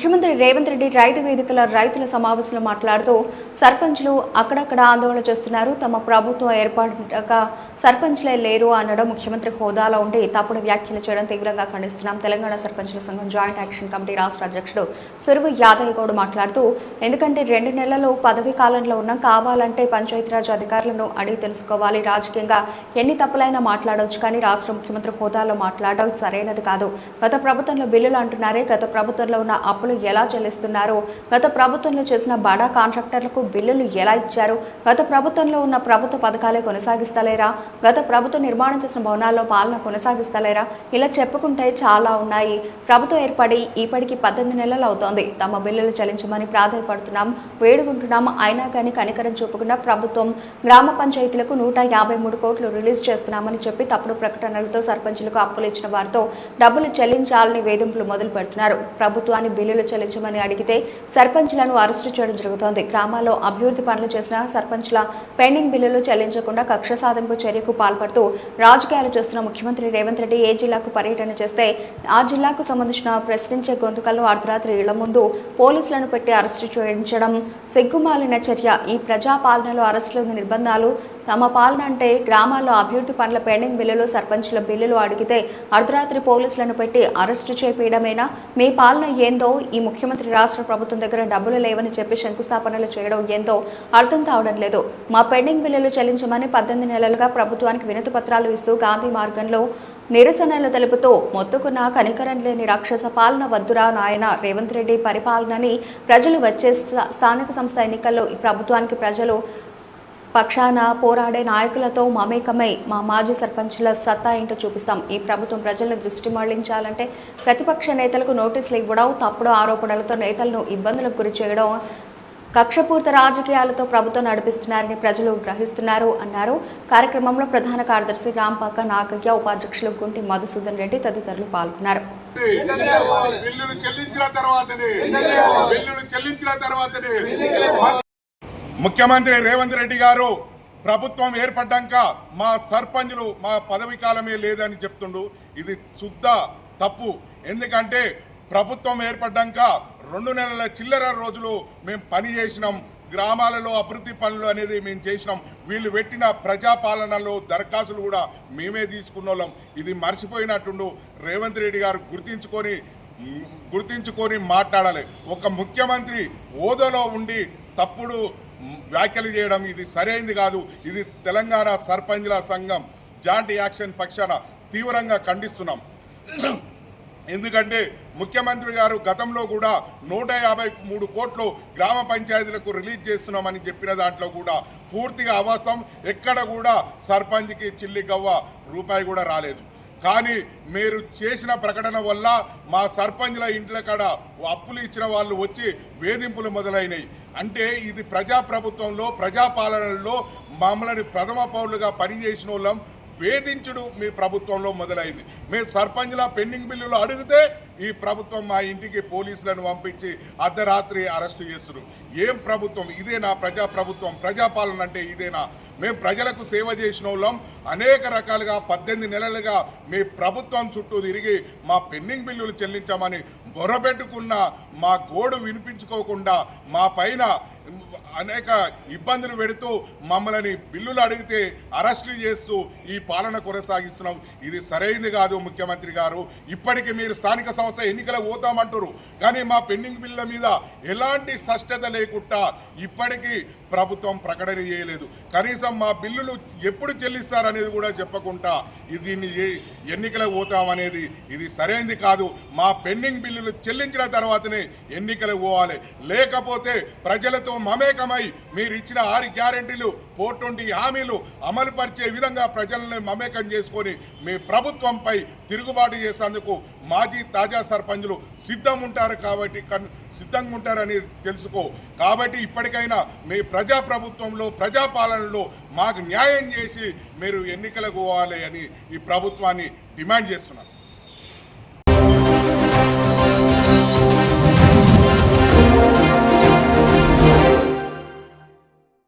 ముఖ్యమంత్రి రేవంత్ రెడ్డి రైతు వేదికల రైతుల సమావేశంలో మాట్లాడుతూ సర్పంచ్లు అక్కడక్కడ ఆందోళన చేస్తున్నారు. తమ ప్రభుత్వం ఏర్పడ్డాక సర్పంచ్లే లేరు అనడం ముఖ్యమంత్రి హోదాలో ఉండి తప్పుడు వ్యాఖ్యలు చేయడం తీవ్రంగా ఖండిస్తున్నాం. తెలంగాణ సర్పంచ్ల సంఘం జాయింట్ యాక్షన్ కమిటీ రాష్ట్ర అధ్యక్షుడు సురువు యాదయ్య గౌడ్ మాట్లాడుతూ ఎందుకంటే 2 నెలలు పదవీ కాలంలో ఉన్నాం, కావాలంటే పంచాయతీరాజ్ అధికారులను అడిగి తెలుసుకోవాలి. రాజకీయంగా ఎన్ని తప్పులైనా మాట్లాడవచ్చు, కానీ రాష్ట్ర ముఖ్యమంత్రి హోదాలో మాట్లాడడం సరైనది కాదు. గత ప్రభుత్వంలో బిల్లులు అంటున్నారే, గత ప్రభుత్వంలో ఉన్న అప్పులు ఎలా చెల్లిస్తున్నారు, గత ప్రభుత్వంలో చేసిన బడా కాంట్రాక్టర్లకు బిల్లులు ఎలా ఇచ్చారు, గత ప్రభుత్వంలో ఉన్న ప్రభుత్వ పథకాలే కొనసాగిస్తలేరా, గత ప్రభుత్వం నిర్మాణం చేసిన భవనాల్లో పాలన కొనసాగిస్తలేరా, ఇలా చెప్పుకుంటే చాలా ఉన్నాయి. ప్రభుత్వం ఏర్పడి ఇప్పటికి 18 నెలలు అవుతోంది. తమ బిల్లులు చెల్లించమని ప్రాధాయపడుతున్నాం, వేడుకుంటున్నాం. అయినా కానీ కనికరం చూపకుండా ప్రభుత్వం గ్రామ పంచాయతీలకు 153 కోట్లు రిలీజ్ చేస్తున్నామని చెప్పి తప్పుడు ప్రకటనలతో సర్పంచులకు అప్పులు ఇచ్చిన వారితో డబ్బులు చెల్లించాలని వేధింపులు మొదలు పెడుతున్నారు. ప్రభుత్వాన్ని బిల్లులు చెల్లించమని అడిగితే సర్పంచ్లను అరెస్టు చేయడం జరుగుతోంది. గ్రామాల్లో అభివృద్ధి పనులు చేసిన సర్పంచ్ల పెండింగ్ బిల్లులు చెల్లించకుండా కక్ష సాధింపు చర్యకు పాల్పడుతూ రాజకీయాలు చేస్తున్న ముఖ్యమంత్రి రేవంత్ రెడ్డి ఏ జిల్లాకు పర్యటన చేస్తే ఆ జిల్లాకు సంబంధించిన ప్రశ్నించే గొంతుకలను అర్ధరాత్రి ఇళ్ల ముందు పోలీసులను పెట్టి అరెస్టు చేయించడం సిగ్గుమాలిన చర్య. ఈ ప్రజాపాలనలో అరెస్టుల నిర్బంధాలు తమ పాలన అంటే గ్రామాల్లో అభివృద్ధి పనుల పెండింగ్ బిల్లులు, సర్పంచ్ల బిల్లులు అడిగితే అర్ధరాత్రి పోలీసులను పెట్టి అరెస్టు చేపేయడమేనా మీ పాలన ఏందో? ఈ ముఖ్యమంత్రి రాష్ట్ర ప్రభుత్వం దగ్గర డబ్బులు లేవని చెప్పి శంకుస్థాపనలు చేయడం ఏందో అర్థం కావడం లేదు. మా పెండింగ్ బిల్లులు చెల్లించమని 18 నెలలుగా ప్రభుత్వానికి వినతి పత్రాలు ఇస్తూ గాంధీ మార్గంలో నిరసనలు తెలుపుతూ మొత్తుకున్న కనికరం లేని రాక్షస పాలన వద్దురా నాయన రేవంత్ రెడ్డి పరిపాలనని ప్రజలు వచ్చే స్థానిక సంస్థ ఎన్నికల్లో ఈ ప్రభుత్వానికి ప్రజలు పక్షాన పోరాడే నాయకులతో మమేకమై మా మాజీ సర్పంచ్ల సత్తా ఏంటో చూపిస్తాం. ఈ ప్రభుత్వం ప్రజలను దృష్టి మళ్లించాలంటే ప్రతిపక్ష నేతలకు నోటీసులు ఇవ్వడం, తప్పుడు ఆరోపణలతో నేతలను ఇబ్బందులకు గురి చేయడం, కక్షపూర్త రాజకీయాలతో ప్రభుత్వం నడిపిస్తున్నారని ప్రజలు గ్రహిస్తున్నారు అన్నారు. కార్యక్రమంలో ప్రధాన కార్యదర్శి రాంపాక నాగయ్య, ఉపాధ్యక్షులు గుంటి మధుసూదన్ రెడ్డి తదితరులు పాల్గొన్నారు. ముఖ్యమంత్రి రేవంత్ రెడ్డి గారు ప్రభుత్వం ఏర్పడ్డాక మా సర్పంచులు మా పదవి కాలమే లేదని చెప్తుండు. ఇది శుద్ధ తప్పు. ఎందుకంటే ప్రభుత్వం ఏర్పడ్డాక 2 నెలల చిల్లర రోజులు మేము పని చేసినాం. గ్రామాలలో అభివృద్ధి పనులు అనేది మేము చేసినాం. వీళ్ళు పెట్టిన ప్రజాపాలనలో దరఖాస్తులు కూడా మేమే తీసుకున్నోళ్ళం. ఇది మర్చిపోయినట్టుండు. రేవంత్ రెడ్డి గారు గుర్తించుకొని మాట్లాడాలి. ఒక ముఖ్యమంత్రి హోదాలో ఉండి తప్పుడు వ్యాఖ్యలు చేయడం ఇది సరైనది కాదు. ఇది తెలంగాణ సర్పంచ్ల సంఘం జాయింట్ యాక్షన్ పక్షాన తీవ్రంగా ఖండిస్తున్నాం. ఎందుకంటే ముఖ్యమంత్రి గారు గతంలో కూడా 153 కోట్లు గ్రామ పంచాయతీలకు రిలీజ్ చేస్తున్నామని చెప్పిన దాంట్లో కూడా పూర్తిగా అవాస్తవం. ఎక్కడ కూడా సర్పంచ్కి చిల్లి గవ్వ రూపాయి కూడా రాలేదు. కానీ మీరు చేసిన ప్రకటన వల్ల మా సర్పంచ్ల ఇంట్ల కాడ అప్పులు ఇచ్చిన వాళ్ళు వచ్చి వేధింపులు మొదలైనవి. అంటే ఇది ప్రజాప్రభుత్వంలో ప్రజాపాలనలో మమ్మల్ని ప్రథమ పౌరులుగా పనిచేసిన వాళ్ళం వేధించుడు మీ ప్రభుత్వంలో మొదలైంది. మేము సర్పంచ్ల పెండింగ్ బిల్లులు అడిగితే ఈ ప్రభుత్వం మా ఇంటికి పోలీసులను పంపించి అర్ధరాత్రి అరెస్టు చేస్తున్నారు. ఏం ప్రభుత్వం ఇదేనా? ప్రజాప్రభుత్వం, ప్రజాపాలన అంటే ఇదేనా? మేము ప్రజలకు సేవ చేసిన వాళ్ళం. అనేక రకాలుగా 18 నెలలుగా మీ ప్రభుత్వం చుట్టూ తిరిగి మా పెండింగ్ బిల్లులు చెల్లించామని మొరబెట్టుకున్న మా గోడు వినిపించుకోకుండా మా పైన అనేక ఇబ్బందులు పెడుతూ మమ్మల్ని బిల్లులు అడిగితే అరెస్టులు చేస్తూ ఈ పాలన కొనసాగిస్తున్నాం. ఇది సరైనది కాదు. ముఖ్యమంత్రి గారు ఇప్పటికీ మీరు స్థానిక సంస్థ ఎన్నికలకు పోతామంటారు, కానీ మా పెండింగ్ బిల్లుల మీద ఎలాంటి స్పష్టత లేకుండా ఇప్పటికీ ప్రభుత్వం ప్రకటన చేయలేదు. కనీసం మా బిల్లులు ఎప్పుడు చెల్లిస్తారనేది కూడా చెప్పకుండా దీన్ని ఎన్నికలకు పోతామనేది ఇది సరైనది కాదు. మా పెండింగ్ బిల్లులు చెల్లించిన తర్వాతనే ఎన్నికలకు పోవాలి. లేకపోతే ప్రజలతో మమేకమై మీరు ఇచ్చిన 6 గ్యారెంటీలు 420 హామీలు అమలుపరిచే విధంగా ప్రజలను మమేకం చేసుకొని మీ ప్రభుత్వంపై తిరుగుబాటు చేసేందుకు మాజీ తాజా సర్పంచులు సిద్ధంగా ఉంటారని తెలుసుకో. కాబట్టి ఇప్పటికైనా మీ ప్రజాప్రభుత్వంలో ప్రజాపాలనలో మాకు న్యాయం చేసి మీరు ఎన్నికలకు పోవాలి అని ఈ ప్రభుత్వాన్ని డిమాండ్ చేస్తున్నారు.